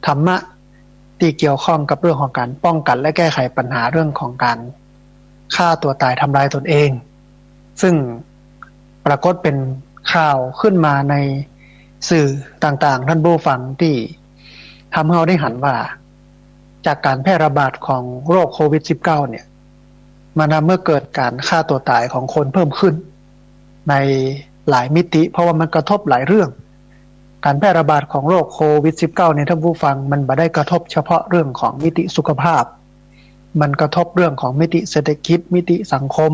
ธรรมะที่เกี่ยวข้องกับเรื่องของการป้องกันและแก้ไขปัญหาเรื่องของการฆ่าตัวตายทำลายตนเองซึ่งปรากฏเป็นข่าวขึ้นมาในสื่อต่างๆท่านผู้ฟังที่ทำให้เราได้หันว่าจากการแพร่ระบาดของโรคโควิด -19 เนี่ยมันทำให้เกิดการฆ่าตัวตายของคนเพิ่มขึ้นในหลายมิติเพราะว่ามันกระทบหลายเรื่องการแพร่ระบาดของโรคโควิด -19 เนี่ยท่านผู้ฟังมันไม่ได้กระทบเฉพาะเรื่องของมิติสุขภาพมันกระทบเรื่องของมิติเศรษฐกิจมิติสังคม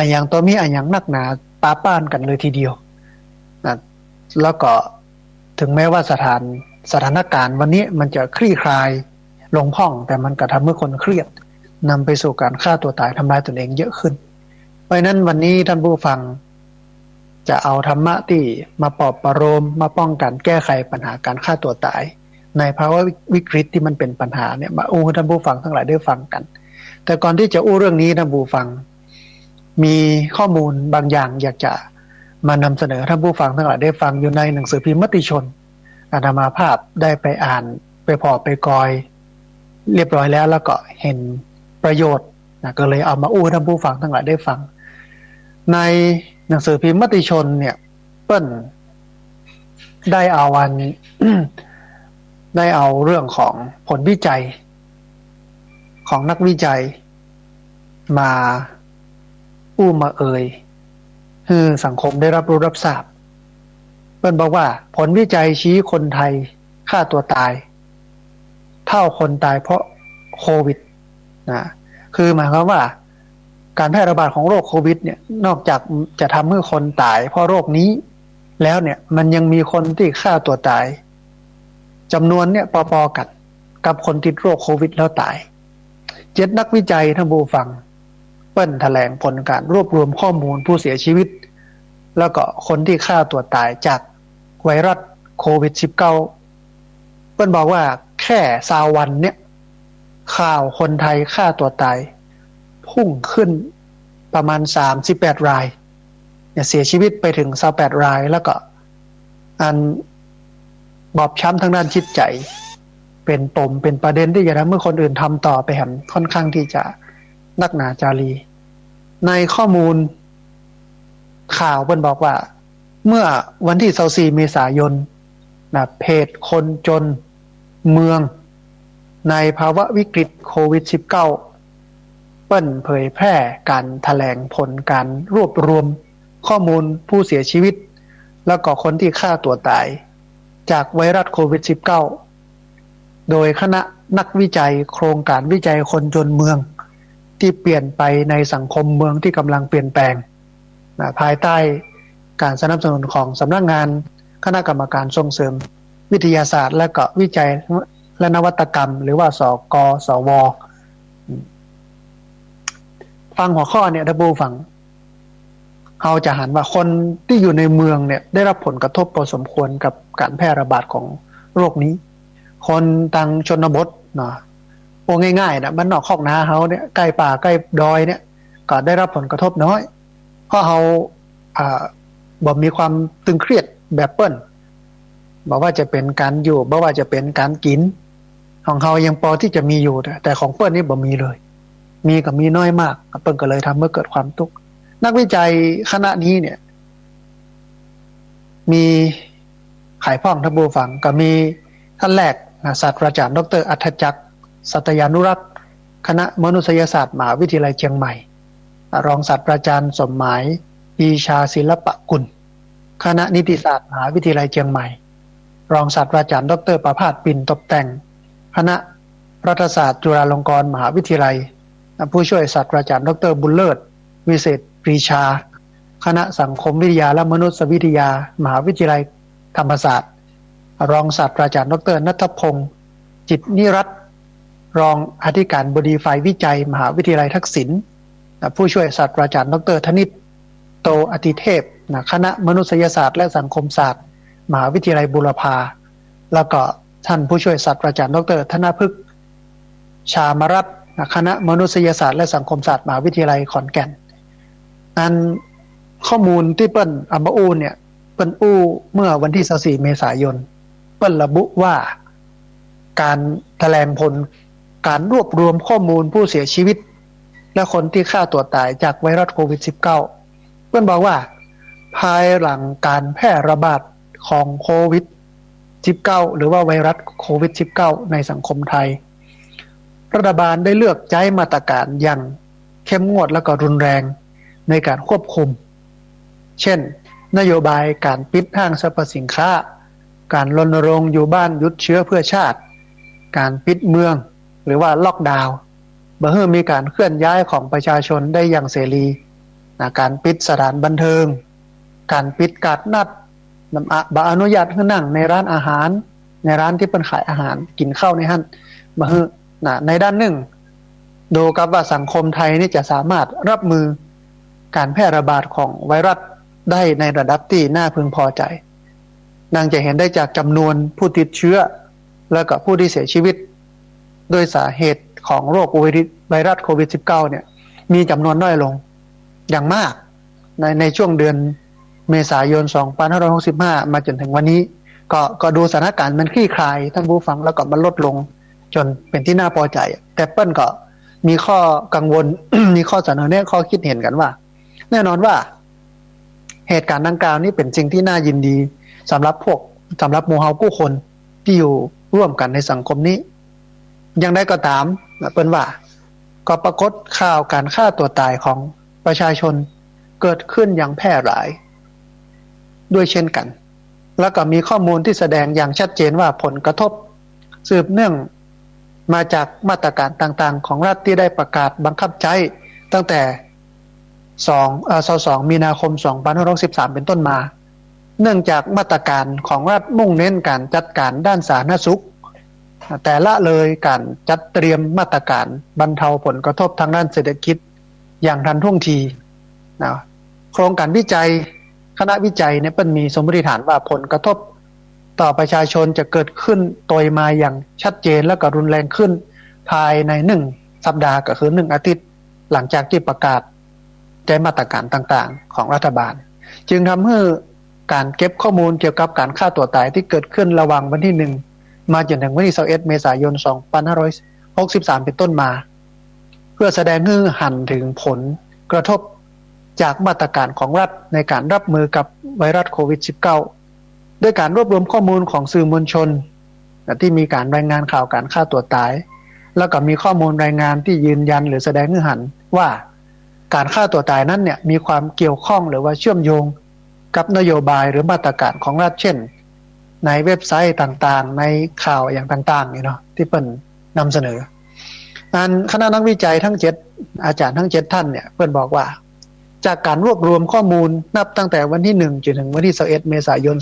อย่างตัวมีอย่างนักหนาปาป้านกันเลยทีเดียวนะแล้วก็ถึงแม้ว่าสถานการณ์วันนี้มันจะคลี่คลายลงพ่องแต่มันก็ทำให้คนเครียดนำไปสู่การฆ่าตัวตายทำลายตนเองเยอะขึ้นเพราะฉะนั้นวันนี้ท่านผู้ฟังจะเอาธรรมะที่มาปลอบประโลมมาป้องกันแก้ไขปัญหาการฆ่าตัวตายในภาวะวิกฤตที่มันเป็นปัญหาเนี่ยมาอู้ให้ท่านผู้ฟังทั้งหลายได้ฟังกันแต่ก่อนที่จะอู้เรื่องนี้ท่านผู้ฟังมีข้อมูลบางอย่างอยากจะมานำเสนอท่านผู้ฟังทั้งหลายได้ฟังอยู่ในหนังสือพิมพ์มติชนอาตมาภาพได้ไปอ่านไปพอไปกอยเรียบร้อยแล้วก็เห็นประโยชน์นะก็เลยเอามาอู้ให้ท่านผู้ฟังทั้งหลายได้ฟังในหนังสือพิมพ์มติชนเนี่ยเปิ้ลได้เอาได้เอาเรื่องของผลวิจัยของนักวิจัยมาอู้มาเอ่ยคือสังคมได้รับรู้รับทราบเปิ้ลบอกว่าผลวิจัยชี้คนไทยฆ่าตัวตายเท่าคนตายเพราะโควิดนะคือหมายความว่าการแพร่ระบาดของโรคโควิดเนี่ยนอกจากจะทำให้คนตายเพราะโรคนี้แล้วเนี่ยมันยังมีคนที่ฆ่าตัวตายจำนวนเนี่ยพอๆกันกับคนติดโรคโควิดแล้วตาย7นักวิจัยท่านผู้ฟังเปิ้ลแถลงผลการรวบรวมข้อมูลผู้เสียชีวิตแล้วก็คนที่ฆ่าตัวตายจากไวรัสโควิด -19 เปิ้ลบอกว่าแค่20 วันเนี่ยข่าวคนไทยฆ่าตัวตายพุ่งขึ้นประมาณ38 รายเนี่ยเสียชีวิตไปถึง28 รายแล้วก็อันบอบช้ำทางด้านจิตใจเป็นปมเป็นประเด็นที่จะทำให้คนอื่นทำต่อไปแหมค่อนข้างที่จะนักหนาจารีในข้อมูลข่าวเปิ้ลบอกว่าเมื่อวันที่24 เมษายนนะเพจคนจนเมืองในภาวะวิกฤตโควิด -19 เปิ้ลเผยแพร่การแถลงผลการรวบรวมข้อมูลผู้เสียชีวิตแล้วก็คนที่ฆ่าตัวตายจากไวรัสโควิด -19 โดยคณะนักวิจัยโครงการวิจัยคนจนเมืองที่เปลี่ยนไปในสังคมเมืองที่กำลังเปลี่ยนแปลงภายใต้การสนับสนุนของสำนักงานคณะกรรมการส่งเสริมวิทยาศาสตร์และก็วิจัยและนวัตกรรมหรือว่าสกสวฟังหัวข้อเนี่ยท่านผู้ฟังเราจะหันว่าคนที่อยู่ในเมืองเนี่ยได้รับผลกระทบพอสมควรกับการแพร่ระบาดของโรคนี้คนต่างชนบทเนาะโอ้ง่ายๆนะบ้านนอกคอกนาเฮาเนี่ยใกล้ป่าใกล้ดอยเนี่ยก็ได้รับผลกระทบน้อยเพราะเฮาบ่มีความตึงเครียดแบบเปิ้ลบอกว่าจะเป็นการอยู่บอกว่าจะเป็นการกินของเฮายังพอที่จะมีอยู่แต่ของเปิ้ลนี่บ่มีเลยมีก็มีน้อยมากเปิ้ลก็เลยทำให้เกิดความทุกข์นักวิจัยคณะนี้เนี่ยมีขายพ่องท่านผู้ฟังก็มีท่านแรกศาสตราจารย์ดร.อัธจักรสัตยานุรักษ์คณะมนุษยศาสตร์มหาวิทยาลัยเชียงใหม่รองศาสตราจารย์สมหมายปีชาศิลปกุลคณะนิติศาสตร์มหาวิทยาลัยเชียงใหม่รองศาสตราจารย์ดร.ประภาสปิ่นตบแต่งคณะรัฐศาสตร์จุฬาลงกรณ์มหาวิทยาลัยผู้ช่วยศาสตราจารย์ดร.บุญเลิศวิเศษปรีชาคณะสังคมวิทยาและมนุษยวิทยามหาวิทยาลัยธรรมศาสตร์รองศาสตราจารย์ดร.ณัฐพงศ์จิตนิรัตน์รองอธิการบดีฝ่ายวิจัยมหาวิทยาลัยทักษิณผู้ช่วยศาสตราจารย์ดร.ธนิตโตอติเทพคณะมนุษยศาสตร์และสังคมศาสตร์มหาวิทยาลัยบูรพาแล้วก็ท่านผู้ช่วยศาสตราจารย์ดร.ธนพฤกษ์ชามรัตน์คณะมนุษยศาสตร์และสังคมศาสตร์มหาวิทยาลัยขอนแก่นอันข้อมูลที่เปิ้ลอัมบาอูเนี่ยเปิ้ลอู้เมื่อวันที่24 เมษายนเปิ้ลระบุว่า การแถลงผลการรวบรวมข้อมูลผู้เสียชีวิตและคนที่ฆ่าตัวตายจากไวรัสโควิด -19 เพื่อนบอกว่าภายหลังการแพร่ระบาดของโควิด -19 หรือว่าไวรัสโควิด -19 ในสังคมไทยรัฐบาลได้เลือกใช้มาตรการอย่างเข้มงวดและก็รุนแรงในการควบคุมเช่นนโยบายการปิดห้างสรรพสินค้าการรณรงค์อยู่บ้านหยุดเชื้อเพื่อชาติการปิดเมืองหรือว่าล็อกดาวน์บ่ให้มีการเคลื่อนย้ายของประชาชนได้อย่างเสรีการปิดสถานบันเทิงการปิดการนัดบ่อนุญาตให้นั่งในร้านอาหารในร้านที่เป็นขายอาหารกินข้าวในห้างบ่ให้ในด้านหนึ่งดูกับว่าสังคมไทยนี่จะสามารถรับมือการแพร่ระบาดของไวรัสได้ในระดับที่น่าพึงพอใจดังจะเห็นได้จากจำนวนผู้ติดเชื้อและก็ผู้ที่เสียชีวิตโดยสาเหตุของโรคไวรัสโควิด -19 เนี่ยมีจำนวนน้อยลงอย่างมากในช่วงเดือนเมษายน 2565 มาจนถึงวันนี้ก็ดูสถานการณ์มันคลี่คลายท่านผู้ฟังแล้วก็มันลดลงจนเป็นที่น่าพอใจแต่เปิ้ลก็มีข้อกังวล มีข้อเสนอแนะข้อคิดเห็นกันว่าแน่นอนว่าเหตุการณ์ดังกล่าวนี้เป็นสิ่งที่น่ายินดีสำหรับหมู่เฮาผู้คนที่อยู่ร่วมกันในสังคมนี้อย่างไรก็ตามเปิ้ลว่าก็ปรากฏข่าวการฆ่าตัวตายของประชาชนเกิดขึ้นอย่างแพร่หลายด้วยเช่นกันแล้วก็มีข้อมูลที่แสดงอย่างชัดเจนว่าผลกระทบสืบเนื่องมาจากมาตรการต่างๆของรัฐที่ได้ประกาศบังคับใช้ตั้งแต่22 มีนาคม 2563 เป็นต้นมาเนื่องจากมาตรการของรัฐมุ่งเน้นการจัดการด้านสาธารณสุขแต่ละเลยการจัดเตรียมมาตรการบรรเทาผลกระทบทางด้านเศรษฐกิจอย่างทันท่วงทีนะโครงการวิจัยคณะวิจัยเนี่ยเป็นมีสมมติฐานว่าผลกระทบต่อประชาชนจะเกิดขึ้นโดยมาอย่างชัดเจนและก็รุนแรงขึ้นภายใน1 สัปดาห์ก็คือ1 อาทิตย์หลังจากที่ประกาศใช้มาตรการต่างๆของรัฐบาลจึงทำให้การเก็บข้อมูลเกี่ยวกับการฆ่าตัวตายที่เกิดขึ้นระหว่างวันที่1มาจนถึงวันที่21 เมษายน 2563 เป็นต้นมาเพื่อแสดงให้เห็นถึงผลกระทบจากมาตรการของรัฐในการรับมือกับไวรัสโควิด -19 ด้วยการรวบรวมข้อมูลของสื่อมวลชนที่มีการรายงานข่าวการฆ่าตัวตายแล้วก็มีข้อมูลรายงานที่ยืนยันหรือแสดงให้เห็นว่าการฆ่าตัวตายนั้นเนี่ยมีความเกี่ยวข้องหรือว่าเชื่อมโยงกับนโยบายหรือมาตรการของรัฐเช่นในเว็บไซต์ต่างๆในข่าวอย่างต่างๆนี่เนาะที่เปิ้นนำเสนอคณะนักวิจัยทั้ง7อาจารย์ทั้ง7ท่านเนี่ยเปิ้นบอกว่าจากการรวบรวมข้อมูลนับตั้งแต่วันที่1จนถึงวันที่21 เมษายน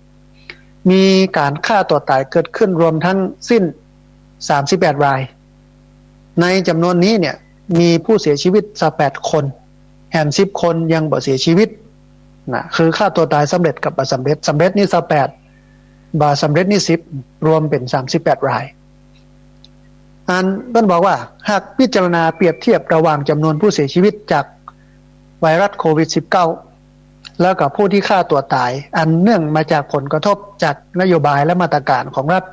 2563มีการฆ่าตัวตายเกิดขึ้นรวมทั้งสิ้น38 รายในจำนวนนี้เนี่ยมีผู้เสียชีวิต18 คนแถม10 คนยังบ่เสียชีวิตนะคือฆ่าตัวตายสำเร็จกับบ่สำเร็จนี่18บ่สำเร็จนี่10รวมเป็น38 รายเพิ่นบอกว่าหากพิจารณาเปรียบเทียบระหว่างจำนวนผู้เสียชีวิตจากไวรัสโควิด -19 แล้วกับผู้ที่ฆ่าตัวตายอันเนื่องมาจากผลกระทบจากนโยบายและมาตรการของรัฐ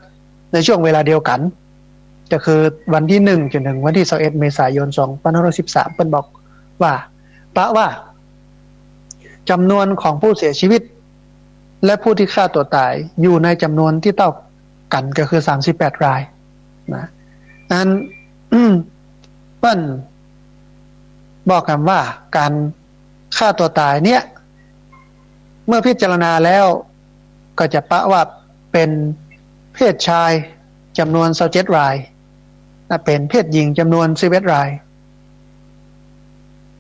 ในช่วงเวลาเดียวกันก็คือวันที่1จนถึงวันที่21 เมษายน 2563เพิ่นบอกว่าจำนวนของผู้เสียชีวิตและผู้ที่ฆ่าตัวตายอยู่ในจำนวนที่เท่ากันก็คือ38 รายนะเปิ้นบอกกันว่าการฆ่าตัวตายเนี่ยเมื่อพิจารณาแล้วก็จะปะว่าเป็นเพศชายจำนวน27 รายเป็นเพศหญิงจำนวน11 ราย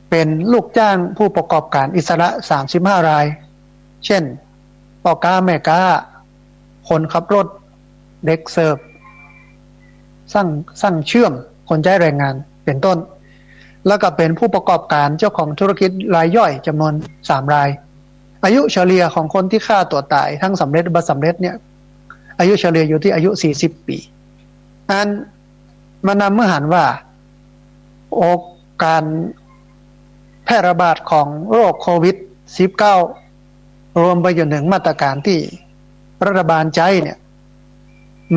เป็นลูกจ้างผู้ประกอบการอิสระ35 รายเช่นพ่อค้าแม่ค้าคนขับรถเด็กเสิร์ฟสร้างเชื่อมคนใช้แรงงานเป็นต้นแล้วก็เป็นผู้ประกอบการเจ้าของธุรกิจรายย่อยจำนวน3 รายอายุเฉลี่ยของคนที่ฆ่าตัวตายทั้งสำเร็จบ่สำเร็จเนี่ยอายุเฉลี่ยอยู่ที่อายุ40 ปีมานำเมื่อหันว่าการแพร่ระบาดของโรคโควิด -19 รวมไปจนถึงมาตรการที่รัฐบาลใช้เนี่ย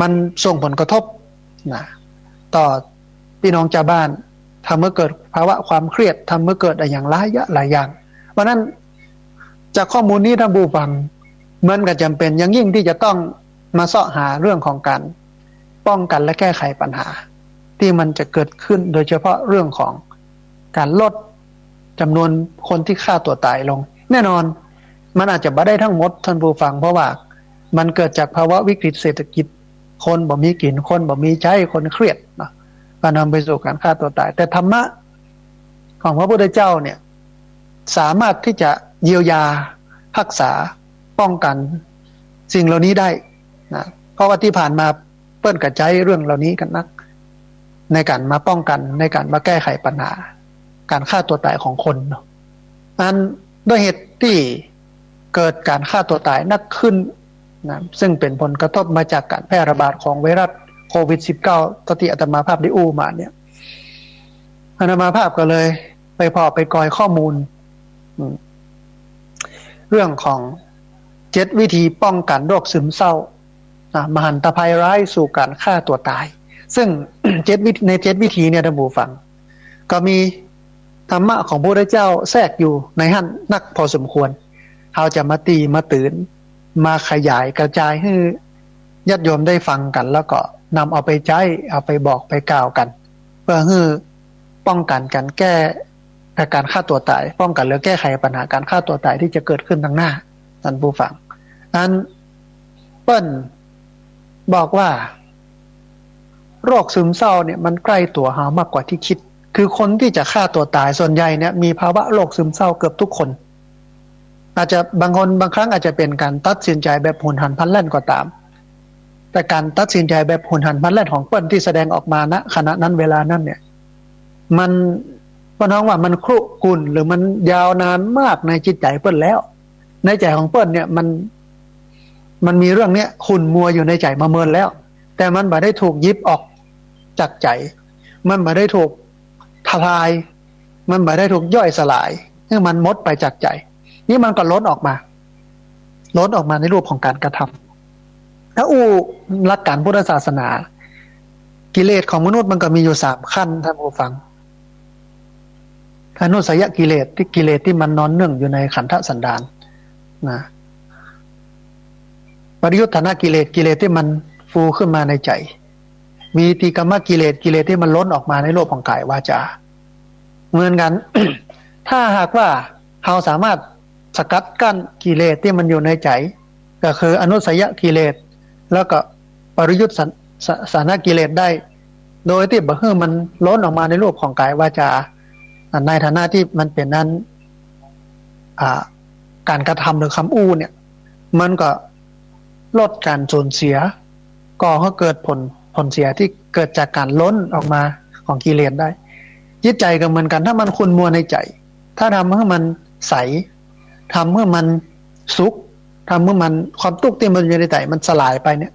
มันส่งผลกระทบนะต่อพี่น้องชาวบ้านทำให้เกิดภาวะความเครียดทำให้เกิดอะไรอย่างหลายอย่างเพราะนั้นจากข้อมูลนี้ท่านผู้ฟังมันก็จำเป็นอย่างยิ่งที่จะต้องมาเสาะหาเรื่องของการป้องกันและแก้ไขปัญหาที่มันจะเกิดขึ้นโดยเฉพาะเรื่องของการลดจำนวนคนที่ฆ่าตัวตายลงแน่นอนมันอาจจะไม่ได้ทั้งหมดท่านผู้ฟังเพราะว่ามันเกิดจากภาวะวิกฤตเศรษฐกิจคนบ่มีกินคนบ่มีใช้คนเครียดนะก็นำไปสู่การฆ่าตัวตายแต่ธรรมะของพระพุทธเจ้าเนี่ยสามารถที่จะเยียวยารักษาป้องกันสิ่งเหล่านี้ได้นะเพราะว่าที่ผ่านมาเปิ้นกระจายเรื่องเหล่านี้กันนักในการมาป้องกันในการมาแก้ไขปัญหาการฆ่าตัวตายของคนเนาะนั้นด้วยเหตุที่เกิดการฆ่าตัวตายนักขึ้นนะซึ่งเป็นผลกระทบมาจากการแพร่ระบาดของไวรัสโควิด -19 ตที่อาตมาภาพได้อู้มาเนี่ยอาตมาภาพก็เลยไปกอยข้อมูลเรื่องของ7 วิธีป้องกันโรคซึมเศร้ามหันตภัยร้ายสู่การฆ่าตัวตายซึ่ง ใน7 วิธีเนี่ยท่านผู้ฟังก็มีธรรมะของพระพุทธเจ้าแทรกอยู่ในหันนักพอสมควรเขาจะมาตีมาตื่นมาขยายกระจายให้ญาติโยมได้ฟังกันแล้วก็นำเอาไปใช้เอาไปบอกไปกล่าวกันเพื่อให้ป้องกันการแก้การฆ่าตัวตายป้องกันหรือแก้ไขปัญหาการฆ่าตัวตายที่จะเกิดขึ้นทางหน้าท่านผู้ฟังนั้นเปิ้ลบอกว่าโรคซึมเศร้าเนี่ยมันใกล้ตัวเรามากกว่าที่คิดคือคนที่จะฆ่าตัวตายส่วนใหญ่เนี่ยมีภาวะโรคซึมเศร้าเกือบทุกคนอาจจะบางคนบางครั้งอาจจะเป็นการตัดสินใจแบบหุนหันพลันแล่นก็ตามแต่การตัดสินใจแบบหุนหันพลันแล่นของเปิ้ลที่แสดงออกมาณขณะนั้นเวลานั้นเนี่ยมันก็น้องว่ามันครุกุ่นหรือมันยาวนานมากในจิตใจเปิ้ลแล้วในใจของเปิ้ลเนี่ยมันมีเรื่องเนี้ยขุ่นมัวอยู่ในใจมาเมินแล้วแต่มันไม่ได้ถูกยิบออกจากใจมันไม่ได้ถูกทลายมันไม่ได้ถูกย่อยสลายให้มันหมดไปจากใจนี่มันก็ล้นออกมาในรูปของการกระทำถ้าหลักการพุทธศาสนากิเลสของมนุษย์มันก็มีอยู่3 ขั้นท่านผู้ฟังอนุสัยกิเลสที่มันนอนเนื่องอยู่ในขันธสันดานนะปริยุทธนากิเลสที่มันฟูขึ้นมาในใจมีติกรรมกิเลสที่มันล้นออกมาในโลกของกายวาจาเหมือนกัน ถ้าหากว่าเราสามารถสกัดกั้นกิเลสที่มันอยู่ในใจก็คืออนุสัยกิเลสแล้วก็ปริยุทธสานกิเลสได้โดยที่บ่ให้มันล้นออกมาในรูปของกายวาจาในฐานะที่มันเป็นนั้นการกระทำหรือคำอู้เนี่ยมันก็ลดการสูญเสียก่อให้เกิดผลเสียที่เกิดจากการล้นออกมาของกิเลสได้จิตใจก็เหมือนกันถ้ามันขุ่นมัวในใจถ้าทำให้มันใสทำให้มันสุขทำให้มันความทุกข์ที่มันอยู่ในใจมันสลายไปเนี่ย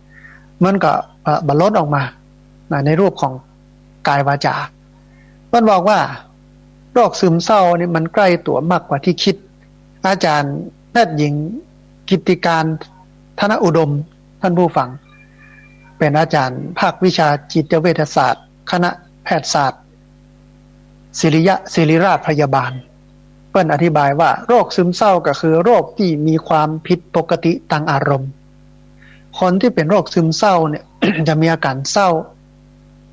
มันก็บรรลุออกมาในรูปของกายวาจามันบอกว่าโรคซึมเศร้านี่มันใกล้ตัวมากกว่าที่คิดอาจารย์แพทย์หญิงกิตติการธนอุดมท่านผู้ฟังเป็นอาจารย์ภาควิชาจิตเวชศาสตร์คณะแพทยศาสตร์ศิริราชพยาบาลเปิ้นอธิบายว่าโรคซึมเศร้าก็คือโรคที่มีความผิดปกติทางอารมณ์คนที่เป็นโรคซึมเศร้าเนี่ย จะมีอาการเศร้า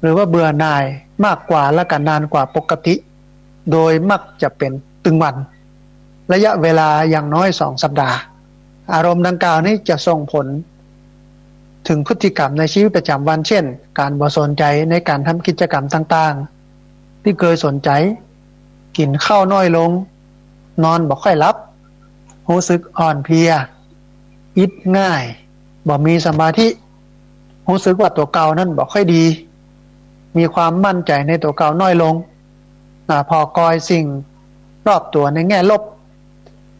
หรือว่าเบื่อหน่ายมากกว่าและกันนานกว่าปกติโดยมักจะเป็นตึงวันระยะเวลาอย่างน้อย2 สัปดาห์อารมณ์ดังกล่าวนี้จะส่งผลถึงพฤติกรรมในชีวิตประจำวันเช่นการบ่สนใจในการทำกิจกรรมต่างๆที่เคยสนใจกินข้าวน้อยลงนอนบ่ค่อยหลับรู้สึกอ่อนเพลียอิดง่ายบ่มีสมาธิรู้สึกว่าตัวเก่านั้นบ่ค่อยดีมีความมั่นใจในตัวเก่าน้อยลงพอกอยสิ่งรอบตัวในแง่ลบ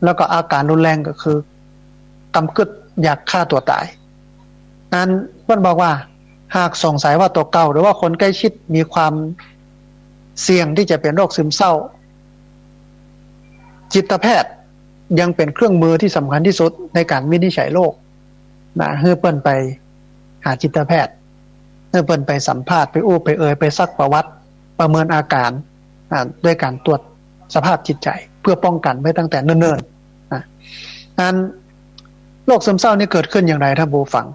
แล้วก็อาการรุนแรงก็คือกำกึดอยากฆ่าตัวตายนั้นเพื่อนบอกว่าหากสงสัยว่าตัวเก่าหรือว่าคนใกล้ชิดมีความเสี่ยงที่จะเป็นโรคซึมเศร้าจิตแพทย์ยังเป็นเครื่องมือที่สำคัญที่สุดในการวินิจฉัยโรคให้เปิ้นไป หาจิตแพทย์เมื่อเพิ่นไปสัมภาษณ์ไปอู้ไปเอ่ยไปซักประวัติประเมินอาการด้วยการตรวจสภาพจิตใจเพื่อป้องกันไว้ตั้งแต่เนิ่นๆนั้นโรคซึมเศร้านี่เกิดขึ้นอย่างไรท่านผู้ฟัง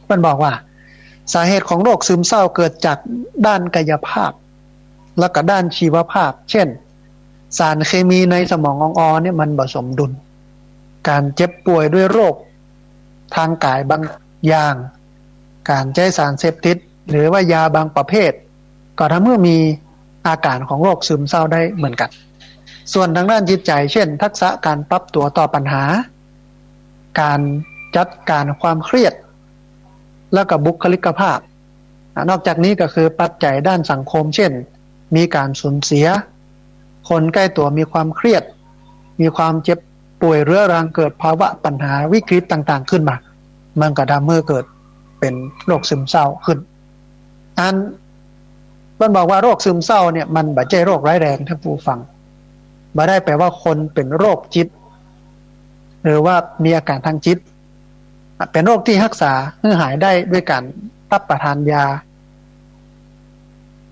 มันบอกว่าสาเหตุของโรคซึมเศร้าเกิดจากด้านกายภาพและก็ด้านชีวภาพเช่นสารเคมีในสมองอ่อนๆเนี่ยมันผสมดุลการเจ็บป่วยด้วยโรคทางกายบางอย่างการใช้สารเสพติดหรือว่ายาบางประเภทก็ทำให้มีอาการของโรคซึมเศร้าได้เหมือนกันส่วนทางด้านจิตใจเช่นทักษะการปรับตัวต่อปัญหาการจัดการความเครียดแล้วก็บุคลิกภาพนอกจากนี้ก็คือปัจจัยด้านสังคมเช่นมีการสูญเสียคนใกล้ตัวมีความเครียดมีความเจ็บป่วยเรื้อรังเกิดภาวะปัญหาวิกฤตต่างๆขึ้นมามันก็ทำให้เกิดเป็นโรคซึมเศร้าขึ้นอันมันบอกว่าโรคซึมเศร้าเนี่ยมันไม่ใช่โรคร้ายแรงท่านผู้ฟังไม่ได้แปลว่าคนเป็นโรคจิตหรือว่ามีอาการทางจิตเป็นโรคที่รักษาให้หายได้ด้วยการรับประทานยา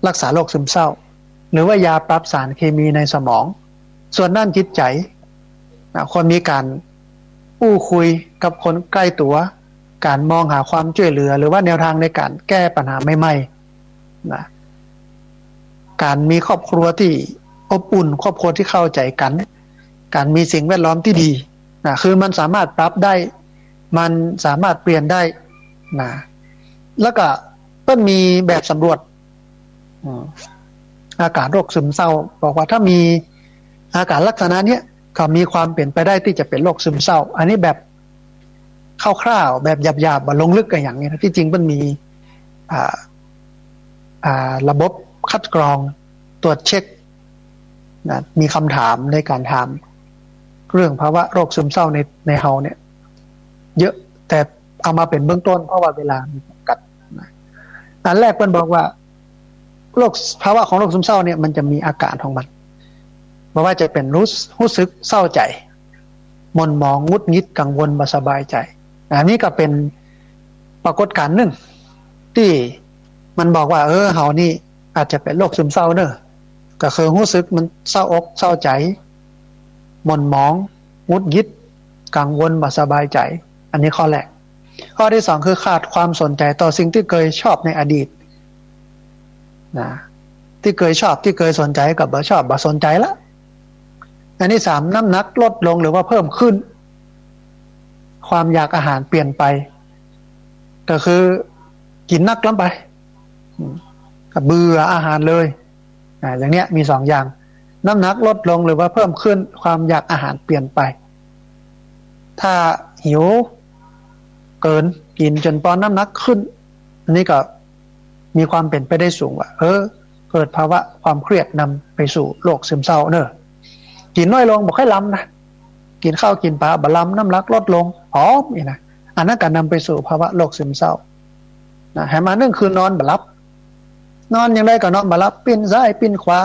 รักษาโรคซึมเศร้าหรือว่ายาปรับสารเคมีในสมองส่วนด้านจิตใจคนมีการพูดคุยกับคนใกล้ตัวการมองหาความช่วยเหลือหรือว่าแนวทางในการแก้ปัญหาใหม่ๆนะการมีครอบครัวที่อบอุ่นครอบครัวที่เข้าใจกันการมีสิ่งแวดล้อมที่ดีนะคือมันสามารถปรับได้มันสามารถเปลี่ยนได้นะแล้วก็ต้องมีแบบสำรวจอาการโรคซึมเศร้าบอกว่าถ้ามีอาการลักษณะนี้ก็มีความเป็นไปได้ที่จะเป็นโรคซึมเศร้าอันนี้แบบคร่าวๆแบบหยาบๆลงลึกกันอย่างนี้นะที่จริงมันมีระบบคัดกรองตรวจเช็คนะมีคำถามในการถามเรื่องภาวะโรคซึมเศร้าในเฮาเนี่ยเยอะแต่เอามาเป็นเบื้องต้นเพราะว่าเวลามีจำกัดนะอันแรกเพิ่นบอกว่าโรคภาวะของโรคซึมเศร้าเนี่ยมันจะมีอาการของมันไม่ว่าจะเป็นรู้สึกเศร้าใจหม่นหมองงุดงิดกังวลบ่สบายใจอันนี้ก็เป็นปรากฏการณ์หนึ่งที่มันบอกว่าเฮานี่อาจจะเป็นโรคซึมเศร้าเนอะก็คือรู้สึกมันเศร้าอกเศร้าใจหม่นหมองงุดงิดกังวลบ่สบายใจอันนี้ข้อแรกข้อที่สองคือขาดความสนใจต่อสิ่งที่เคยชอบในอดีตนะที่เคยชอบที่เคยสนใจกับบ่ชอบบ่สนใจละอันที่สามน้ำหนักลดลงหรือว่าเพิ่มขึ้นความอยากอาหารเปลี่ยนไปก็คือกินนักล้ำไปกับเบื่ออาหารเลยอย่างเนี้ยมีสองอย่างน้ำหนักลดลงหรือว่าเพิ่มขึ้นความอยากอาหารเปลี่ยนไปถ้าหิวเกินกินจนปอนน้ำหนักขึ้นอันนี้ก็มีความเป็นไปได้สูงว่าเกิดภาวะความเครียดนำไปสู่โรคซึมเศร้าเนอะกินน้อยลงบอกให้ล้ำนะกินข้าวกินปลาบะล้ำน้ำหนักลดลงผอมนี่นะอันนั้นก็นำไปสู่ภาวะโรคซึมเศร้านะแหมานึ่งคืนนอนบะลับนอนยังได้ก็นอนบะลับปิ้นซ้ายปิ้นขวา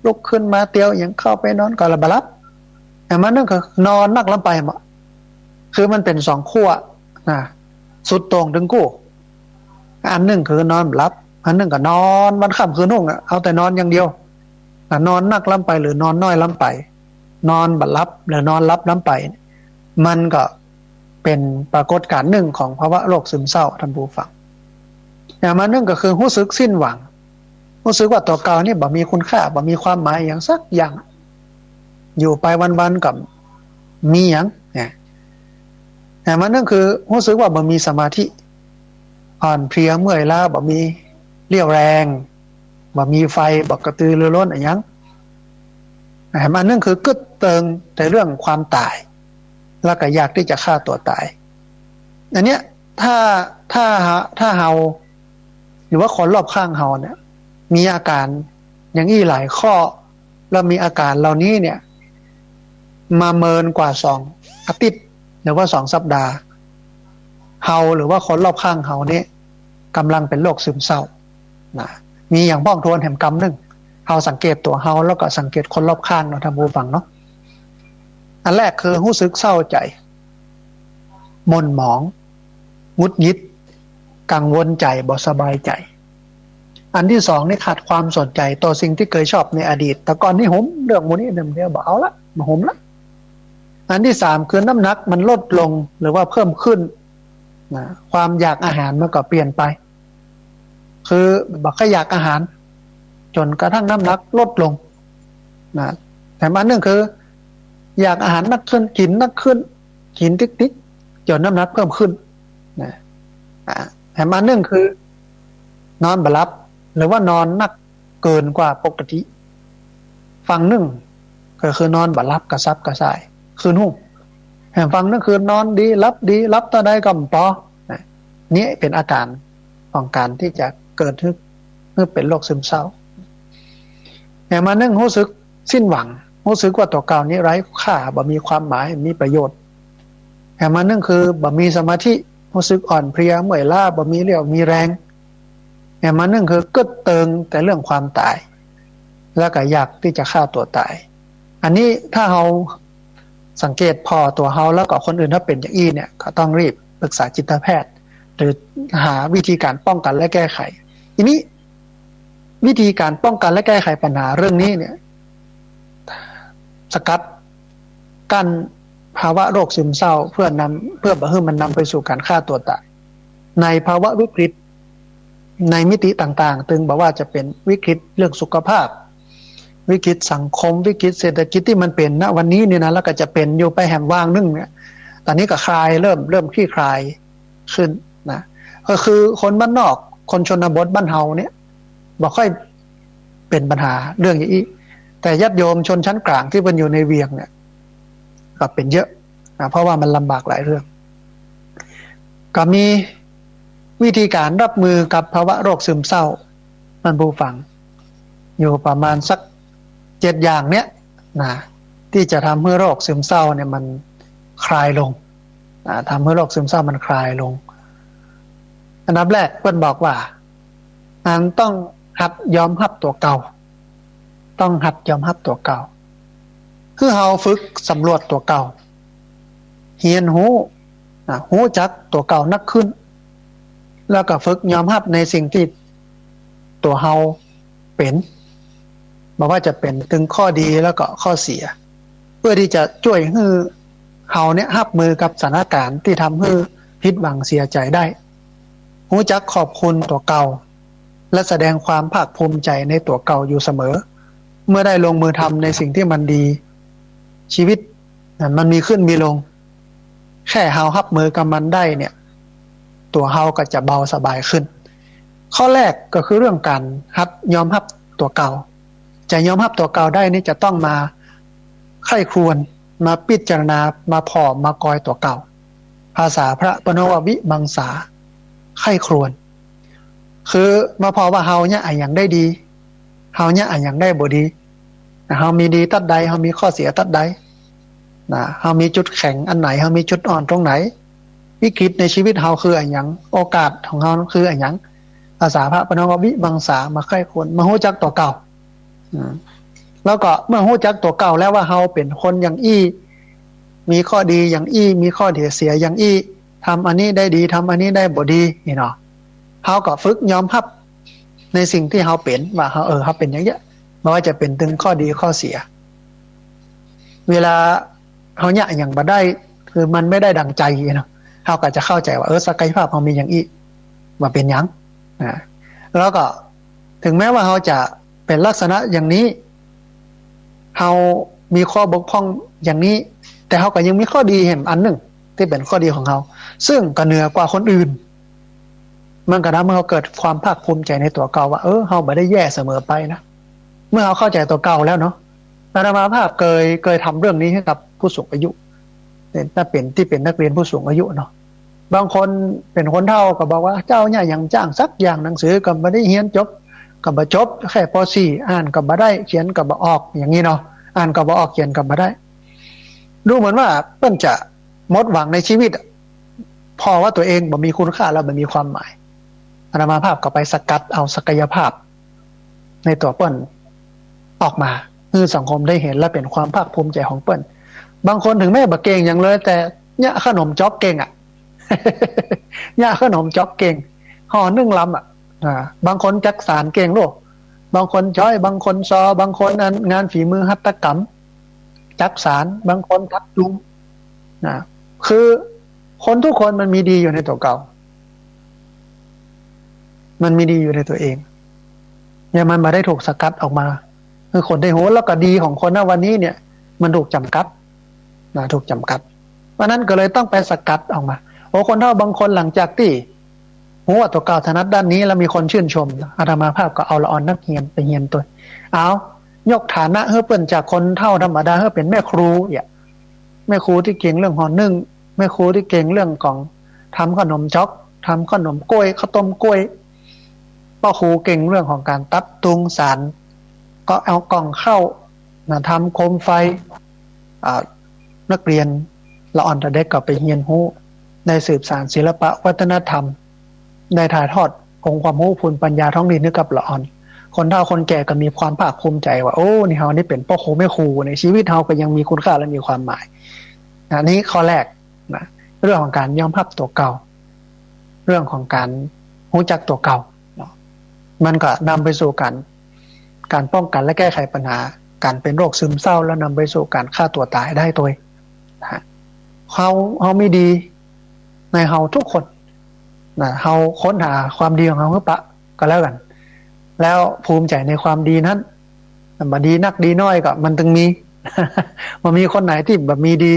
ลุกขึ้นมาเตียวยังเข้าไปนอนก็ละบะลับแหมานึ่งก็นอนนักล้ำไปหมดคือมันเป็นสองขั้วนะสุดตรงถึงกู้อันหนึ่งคือนอนบะลับอันหนึ่งก็นอนวันค่ำคืนนุ่งเอาแต่นอนอย่างเดียวนอนนักล้ำไปหรือนอนน้อยล้ำไปนอนบะลับหรือนอนลับล้ำไปมันก็เป็นปรากฏการณ์หนึ่งของภาวะโรคซึมเศร้าท่านผู้ฟังอย่างมาหนึ่งก็คือรู้สึกสิ้นหวังรู้สึกว่าตัวเก่านี่บ่มีคุณค่าบ่มีความหมายอย่างสักอย่างอยู่ไปวันๆกับมีอย่างเนี่ยแต่มาหนึ่งคือรู้สึกว่าบ่มีสมาธิอ่อนเพลียเมื่อยล้าบ่มีเรี่ยวแรงบ่มีไฟบ่กระตือรือร้นอะไรอย่างแต่มาหนึ่งคือกึศเติงแต่เรื่องความตายแล้วก็อยากที่จะฆ่าตัวตายอันเนี้ยถ้าเฮาหรือว่าคนรอบข้างเฮาเนี่ยมีอาการอย่างนี้หลายข้อแล้วมีอาการเหล่านี้เนี่ยมาเมินกว่า2 อาทิตย์หรือว่า2 สัปดาห์เฮาหรือว่าคนรอบข้างเฮาเนี่ยกำลังเป็นโรคซึมเศร้านะมีอย่างบ้องทวนแห่งกรรมหนึ่งเฮาสังเกตตัวเฮาแล้วก็สังเกตคนรอบข้างเนาะท่านผู้ฟังเนาะอันแรกคือรู้สึกเศร้าใจหม่นหมองงุดหงิด กังวลใจบ่สบายใจอันที่สองนี่ขาดความสนใจต่อสิ่งที่เคยชอบในอดีตแต่ก่อนนี่ผมเรื่องพวกนี้เดี๋ยวบอกเอาละมาผมละอันที่สามคือน้ำหนักมันลดลงหรือว่าเพิ่มขึ้นนะความอยากอาหารมันก็เปลี่ยนไปคือบอกก็อยากอาหารจนกระทั่งน้ำหนักลดลงนะแต่มาหนึ่งคืออยากอาหารนักขึ้นกินนักขึ้นกินติ๊กๆจนน้ำหนักเพิ่มขึ้นนะแต่มาหนึ่งคือนอนบ่หลับหรือว่านอนนักเกินกว่าปกติฝั่งหนึ่งก็คือนอนบ่หลับกระซับกระส่ายคืนหูแห่งฝั่งนึงคือนอนดีรับต่อได้ก็พอนี่เป็นอาการของการที่จะเกิดขึ้นเมื่อเป็นโรคซึมเศร้าแห่งมานึ่งรู้สึกสิ้นหวังรู้สึกว่าตัวเก่านี้ไร้ค่าบ่มีความหมายมีประโยชน์แห่งมานึ่งคือบ่มีสมาธิรู้สึกอ่อนเพลียเมื่อยล้าบ่มีเรี่ยวมีแรงแห่งมานึ่งคือกึดเติงแต่เรื่องความตายแล้วก็อยากที่จะฆ่าตัวตายอันนี้ถ้าเราสังเกตพอตัวเราแล้วก็คนอื่นถ้าเป็นอย่างอี้เนี่ยก็ต้องรีบปรึกษาจิตแพทย์หรือหาวิธีการป้องกันและแก้ไขทีนี้วิธีการป้องกันและแก้ไขปัญหาเรื่องนี้เนี่ยสกัดกั้นภาวะโรคซึมเศร้าเพื่อให้มันนำไปสู่การฆ่าตัวตายในภาวะวิกฤตในมิติต่างๆตึงบอกว่าจะเป็นวิกฤตเรื่องสุขภาพวิกฤตสังคมวิกฤตเศรษฐกิจที่มันเป็นณวันนี้เนี่ยนะแล้วก็จะเป็นอยู่ไปแหมว่างนึงเนี่ยตอนนี้ก็คลายเริ่มคลี่คลายขึ้นนะก็คือคนบ้านนอกคนชนบทบ้านเฮาเนี่ยบ่ค่อยเป็นปัญหาเรื่องอย่างนี้แต่ญาติโยมชนชั้นกลางที่เป็นอยู่ในเวียงเนี่ยก็เป็นเยอะนะเพราะว่ามันลำบากหลายเรื่องก็มีวิธีการรับมือกับภาวะโรคซึมเศร้ามันผู้ฟังอยู่ประมาณสัก7อย่างเนี้ยนะที่จะทำให้โรคซึมเศร้าเนี่ยมันคลายลงทำให้โรคซึมเศร้ามันคลายลงอันดับแรกเพิ่นบอกว่าต้องหัดยอมรับตัวเก่าต้องหัดยอมรับตัวเก่าคือเฮาฝึกสำรวจตัวเก่าเรียนรู้จักตัวเก่านักขึ้นแล้วก็ฝึกยอมรับในสิ่งที่ตัวเฮาเป็นบอกว่าจะเป็นถึงข้อดีแล้วก็ข้อเสียเพื่อที่จะช่วยให้เฮาเนี่ยรับมือกับสถานการณ์ที่ทำให้ผิดหวังเสียใจได้รู้จักขอบคุณตัวเก่าและแสดงความภาคภูมิใจในตัวเก่าอยู่เสมอเมื่อได้ลงมือทำในสิ่งที่มันดีชีวิตมันมีขึ้นมีลงแค่เฮารับมือกับมันได้เนี่ยตัวเฮาก็จะเบาสบายขึ้นข้อแรกก็คือเรื่องการยอมรับตัวเก่าจะยอมรับตัวเก่าได้นี่จะต้องมาไข้ครวญมาพิจารณามาพอมากอยตัวเก่าภาษาพระปณววิมังสาไข้ครวญคือมาพอว่าเฮาเนี่ยอย่างได้ดีเฮาเนี่ยอย่างได้บ่ดีเฮามีดีตัดใดเฮามีข้อเสียตัดใดเฮามีจุดแข็งอันไหนเฮามีจุดอ่อนตรงไหนวิกฤตในชีวิตเฮาคืออย่างโอกาสของเฮาคืออย่างภาษาพระปณววิมังสามาไข้ครวญมารู้จักตัวเก่าแล้วก็เมื่อรู้จักตัวเก่าแล้วว่าเฮาเป็นคนอย่างอี้มีข้อดีอย่างอี้มีข้อเสียอย่างอี้ทำอันนี้ได้ดีทำอันนี้ได้บ่ดีนี่เนาะเฮาก็ฝึกยอมรับในสิ่งที่เฮาเป็นว่าเฮาเป็นอย่างเงี้ยไม่ว่าจะเป็นถึงข้อดีข้อเสียเวลาเฮาเนี่ยอย่างบ่ได้คือมันไม่ได้ดังใจเนาะเฮาก็จะเข้าใจว่าศักยภาพเฮามีอย่างอี้ว่าเป็นหยังแล้วก็ถึงแม้ว่าเฮาจะเป็นลักษณะอย่างนี้เฮามีข้อบกพร่องอย่างนี้แต่เฮาก็ยังมีข้อดีเห็นอันหนึ่งที่เป็นข้อดีของเฮาซึ่งก็เหนือกว่าคนอื่นมันก็ทำให้เราเกิดความภาคภูมิใจในตัวเก่าว่าเฮาไม่ได้แย่เสมอไปนะเมื่อเราเข้าใจตัวเก่าแล้วเนาะอาตมาภาพเคยทำเรื่องนี้ให้กับผู้สูงอายุถ้าเป็นที่เป็นนักเรียนผู้สูงอายุเนาะบางคนเป็นคนเฒ่าก็บอกว่าเจ้าเนี่ยยังจ้างสักอย่างหนังสือก็ไม่ได้เรียนจบก็บ่จบแค่ป .4 อ่านก็บ่ได้เขียนก็บ่ออกอย่างนี้เนาะอ่านก็บ่ออกเขียนก็บ่ได้ดูเหมือนว่าเพิ่นจะหมดหวังในชีวิตพอว่าตัวเองบ่มีคุณค่าแล้วบ่มีความหมายอาตมาภาพก็ไปสกัดเอาศักยภาพในตัวเปิ้นออกมาให้สังคมได้เห็นและเป็นความภาคภูมิใจของเปิ้นบางคนถึงแม้บ่เก่งอย่างเลยแต่เนี่ยขนมจ๊อกเก่งอ่ะ เนี่ยขนมจ๊อกเก่ง ห่อนึ่งลำบางคนจักสารเก่งโลกบางคนช้อยบางคนซอบางคนงานฝีมือหัตถกรรมจักสารบางคนทักจุงนะคือคนทุกคนมันมีดีอยู่ในตัวเก่ามันมีดีอยู่ในตัวเองเนี่ยมันมาได้ถูกสกัดออกมาคือคนได้โหแล้วก็ดีของคนณวันนี้เนี่ยมันถูกจำกัดถูกจำกัดเพราะนั้นก็เลยต้องไปสกัดออกมาโอ้คนเท่าบางคนหลังจากที่หัวตัวเก่าถนัดด้านนี้แล้วมีคนชื่นชมอาตมาภาพก็เอาละออนนักเรียนไปเรียนตัวเอายกฐานะเฮ้เปิ่นจากคนเท่าธรรมดาเฮ้เป็นแม่ครูเนี่ยแม่ครูที่เก่งเรื่องห่อนึ่งแม่ครูที่เก่งเรื่องของทำขนมจ๊อกทำขนมกล้วยข้าวต้มกล้วยป้าครูเก่งเรื่องของการตัดตุงสารก็เอากล่องเข้าทำโคมไฟนักเรียนละอ่อนแต่เด็กก็ไปเรียนรู้ได้สืบสานศิลปะวัฒนธรรมได้ถ่ายทอดองค์ความรู้ภูมิปัญญาท้องถิ่นให้กับละอ่อนคนเฒ่าคนแก่ก็มีความภาคภูมิใจว่าโอ้นี่เฮานี่เป็นพ่อครูแม่ครูในชีวิตเฮาก็ยังมีคุณค่าและมีความหมายอันนี้ข้อแรกนะเรื่องของการยอมรับตัวเก่าเรื่องของการรู้จักตัวเก่ามันก็นำไปสู่การป้องกันและแก้ไขปัญหาการเป็นโรคซึมเศร้าแล้วนำไปสู่การฆ่าตัวตายได้ตัวนะเขาไม่ดีในเฮาทุกคนนะเฮาค้นหาความดีของเฮาเพื่อปะก็แล้วกันแล้วภูมิใจในความดีนั้นบดีนักดีน้อยก็มันถึงมีมันมีคนไหนที่แบบมีดี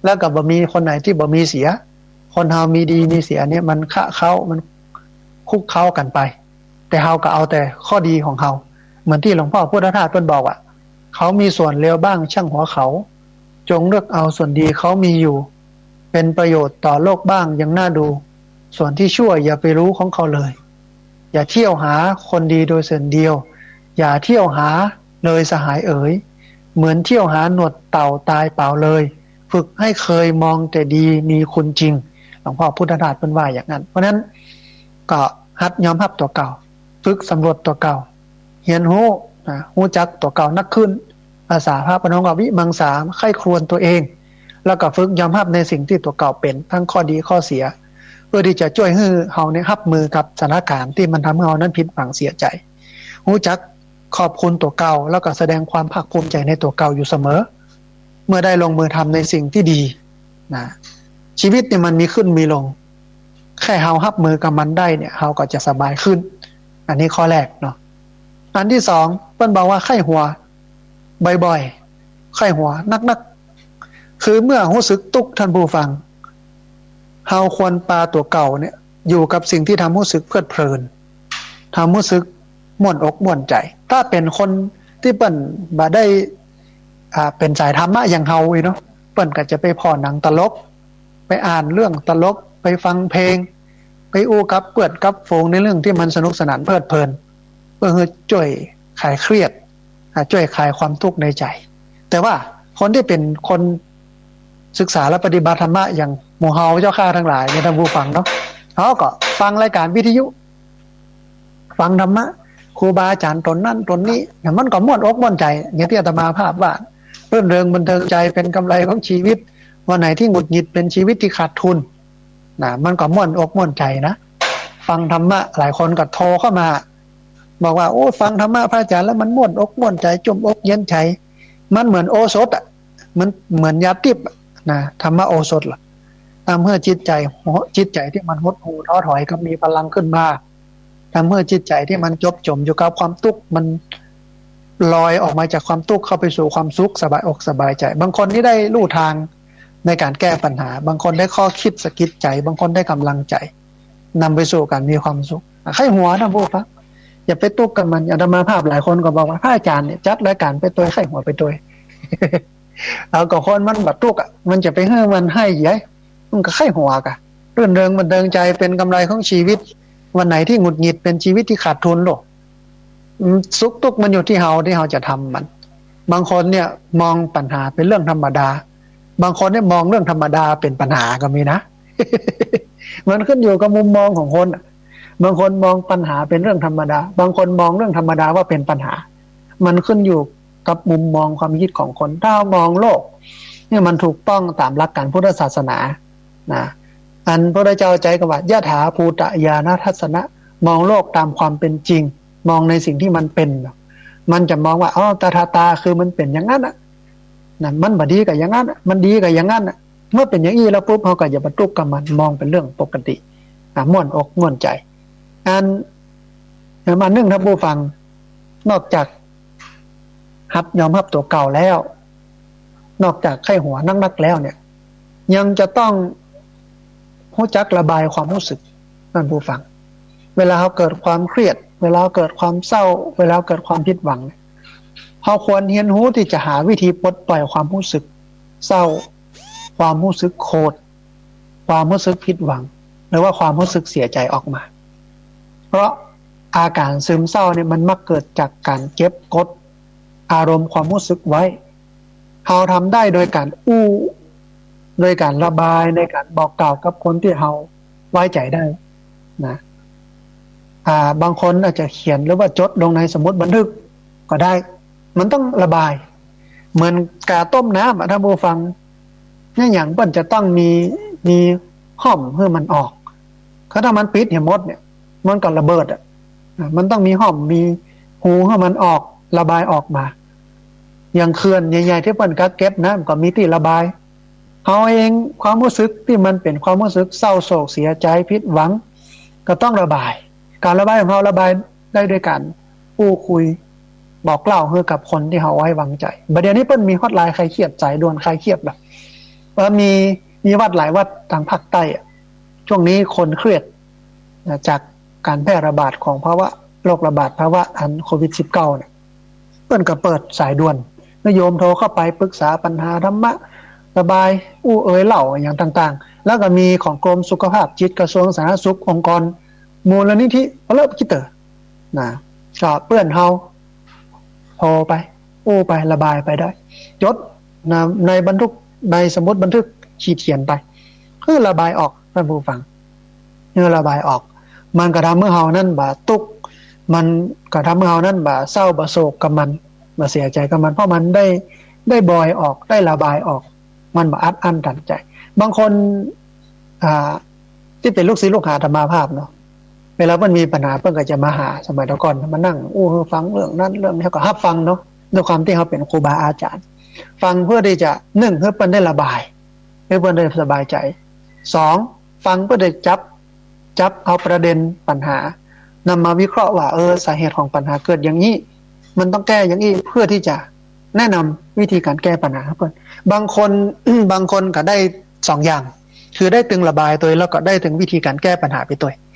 แล้วกับบ่มีคนไหนที่บ่มีเสียคนเฮามีดีมีเสียเนี่ยมันคะเข้ามันคุกเข้ากันไปแต่เฮาก็เอาแต่ข้อดีของเฮาเหมือนที่หลวงพ่อพุทธทาสเพิ่นบอกว่าเขามีส่วนเลวบ้างช่างหัวเขาจงเลือกเอาส่วนดีเขามีอยู่เป็นประโยชน์ต่อโลกบ้างยังน่าดูส่วนที่ชั่วอย่าไปรู้ของเขาเลยอย่าเที่ยวหาคนดีโดยส่วนเดียวอย่าเที่ยวหาเลยสหายเอ๋ยเหมือนเที่ยวหาหนวดเต่าตายเปล่าเลยฝึกให้เคยมองแต่ดีมีคุณจริงหลวงพ่อพุทธทาสเป็นว่าอย่างนั้นเพราะนั้นก็หัดยอมรับตัวเก่าฝึกสำรวจตัวเก่าเรียนรู้จักตัวเก่านักขึ้นภาษาพระปนองวิมังสาไข้ครวนตัวเองแล้วก็ฝึกยอมรับในสิ่งที่ตัวเก่าเป็นทั้งข้อดีข้อเสียเพื่อที่จะช่วยให้เฮาเนี่ยรับมือกับสถานการณ์ที่มันทำให้เฮานั้นผิดหวังเสียใจรู้จักขอบคุณตัวเก่าแล้วก็แสดงความภาคภูมิใจในตัวเก่าอยู่เสมอเมื่อได้ลงมือทำในสิ่งที่ดีนะชีวิตเนี่ยมันมีขึ้นมีลงแค่เฮารับมือกับมันได้เนี่ยเฮาก็จะสบายขึ้นอันนี้ข้อแรกเนาะอันที่สองเปิ้นบอกว่าไข้หัวบ่อยๆไข้หัวนักๆคือเมื่อรู้สึกตุกท่านผู้ฟังเฮาควรปาตัวเก่าเนี่ยอยู่กับสิ่งที่ทำรู้สึกเพลิดเพลินทำรู้สึกม่วนอกม่วนใจถ้าเป็นคนที่เปิ้นบ่ได้เป็นสายธรรมะอย่างเฮาเนาะเปิ้นก็จะไปพอหนังตลกไปอ่านเรื่องตลกไปฟังเพลงไปอู้กับเปื้อนกับโฟงในเรื่องที่มันสนุกสนานเพลิดเพลินเพื่อช่วยคลายเครียดช่วยคลายความทุกข์ในใจแต่ว่าคนที่เป็นคนศึกษาและปฏิบัติธรรมะอย่างหมู่เฮาเจ้าข้าทั้งหลายในท่านผู้ฟังเนาะเขาก็ฟังรายการวิทยุฟังธรรมะครูบาอาจารย์ตนนั่นตนนี้มันก็ม่วนอกม่วนใจอย่างที่อาตมาภาพว่าเรื่นเริงบันเทิงใจเป็นกำไรของชีวิตวันไหนที่หงุดหงิดเป็นชีวิตที่ขาดทุนมันก็ม่วนอกม่วนใจนะฟังธรรมะหลายคนก็โทรเข้ามาบอกว่าโอ้ฟังธรรมะพระอาจารย์แล้วมันม่วนอกม่วนใจจมอกเย็นใจมันเหมือนโอสถมันเหมือนยาติบนะธรรมะโอสถล่ะทำให้จิตใจที่มันหดหู่ท้อถอยก็มีพลังขึ้นมาทำให้จิตใจที่มันจมอยู่กับความทุกข์มันลอยออกมาจากความทุกข์เข้าไปสู่ความสุขสบายอกสบายใจบางคนนี่ได้ลู่ทางในการแก้ปัญหาบางคนได้ข้อคิดสะกิดใจบางคนได้กำลังใจนำไปสู่การมีความสุขไข้หัวนะพวกฟังอย่าไปตุกกับมันอาตมาภาพหลายคนก็บอกว่าพระอาจารย์เนี่ยจัดรายการไปตัวไข้หัวไปตัวเอาก็คนมันบัดตุกมันจะไปให้มันให้ยัยมันก็ไข้หัวกะเรื่นเริงบันเทิงใจเป็นกำไรของชีวิตวันไหนที่หงุดหงิดเป็นชีวิตที่ขาดทุนหรอกสุขทุกข์มันอยู่ที่เฮาจะทำมันบางคนเนี่ยมองปัญหาเป็นเรื่องธรรมดาบางคนเนี่ยมองเรื่องธรรมดาเป็นปัญหาก็มีนะ มันขึ้นอยู่กับมุมมองของคนบางคนมองปัญหาเป็นเรื่องธรรมดาบางคนมองเรื่องธรรมดาว่าเป็นปัญหามันขึ้นอยู่กับมุมมองความคิดของคนถ้ามองโลกเนี่ยมันถูกต้องตามหลักการพุทธศาสนานะ อันพระพุทธเจ้าใจกับว่ายะถาภูตญาณทัศนะมองโลกตามความเป็นจริงมองในสิ่งที่มันเป็นมันจะมองว่าอ๋อตาคือมันเป็นอย่างนั้นนั่นมันบดีกับอย่างนั้นมันดีกับอย่างนั้นเมื่อเป็นอย่างนี้แล้วปุ๊บเขาก็อย่าบรรทุกกับมันมองเป็นเรื่องปกติม่วนอกม่วนใจอันมานึ่งท่านผู้ฟังนอกจากยอมรับตัวเก่าแล้วนอกจากไข้หัวนักแล้วเนี่ยยังจะต้องรู้จักระบายความรู้สึกท่านผู้ฟังเวลาเขาเกิดความเครียดเวลาเกิดความเศร้าเวลาเกิดความผิดหวังเขาควรเรียนรู้ที่จะหาวิธีปลดปล่อยความรู้สึกเศร้าความรู้สึกโกรธความรู้สึกผิดหวังหรือว่าความรู้สึกเสียใจออกมาเพราะอาการซึมเศร้าเนี่ยมันมักเกิดจากการเก็บกดอารมณ์ความรู้สึกไว้เราทำได้โดยการโดยการระบายในการบอกกล่าวกับคนที่เราไว้ใจได้นะบางคนอาจจะเขียนหรือว่าจดลงในสมุดบันทึกก็ได้มันต้องระบายเหมือนกาต้มน้ำท่านผู้ฟังเนี่ยอย่างมันจะต้องมีห้อมเพื่อมันออกถ้ามันปิดเหี่ยมดเนี่ยมันก็ระเบิดมันต้องมีห้อมมีหูให้มันออกระบายออกมาอย่างเขื่อนใหญ่ๆที่เปิ้นกักเก็บน้ำก็มีที่ระบายเอาเองความรู้สึกที่มันเป็นความรู้สึกเศร้าโศกเสียใจผิดหวังก็ต้องระบายการระบายของเราระบายได้ด้วยกันพูดคุยบอกเล่าให้กับคนที่เราไว้วางใจประเดี๋ยวนี้เปิ้นมีฮอตไลน์ใครเครียดใจด่วนใครเครียดแบบมีวัดหลายวัดทางภาคใต้ช่วงนี้คนเครียดจากการแพร่ระบาดของภาวะโรคระบาดภาวะโควิด -19 เนี่ยเปิ้นก็เปิดสายด่วนโยมโทรเข้าไปปรึกษาปัญหาธรรมะระบายเล่าอย่างต่างๆแล้วก็มีของกรมสุขภาพจิตกระทรวงสาธารณสุของค์กรมูลนิธิเลิศคิดเตอร์นะก็เปื้อนเฮาโทรไประบายไปได้จดนะในบันทึกในสมุดบันทึกเขียนไปคือระบายออกท่านผู้ฟังระบายออกมันก็ทำเมื่อเฮานั้นบ่ตุกมันก็ทำเมื่อเฮานั้นบ่เศร้าบ่โศกกับมันบ่เสียใจกับมันเพราะมันได้บอยออกได้ระบายออกมันบ่อัดอั้นตันใจบางคนที่เป็นลูกศิษย์ลูกหาธรรมาภาพเนาะเวลาเพิ่นมีปัญหาเพิ่นก็จะมาหาสมัยตะก่อนมานั่งฟังเรื่องนั้นเรื่องนี้ก็รับฟังเนาะด้วยความที่เขาเป็นครูบาอาจารย์ฟังเพื่อที่จะ1เพื่อเพิ่นได้ระบายให้เพิ่นได้สบายใจ2ฟังเพื่อได้จับเอาประเด็นปัญหานำมาวิเคราะห์ว่าสาเหตุของปัญหาเกิดอย่างนี้มันต้องแก้อย่างนี้เพื่อที่จะแนะนำวิธีการแก้ปัญหาเพิ่นบางคนก็ได้2อย่างคือได้ถึงระบายตัวแล้วก็ได้ถึงวิธีการแก้ปัญหาไปตัว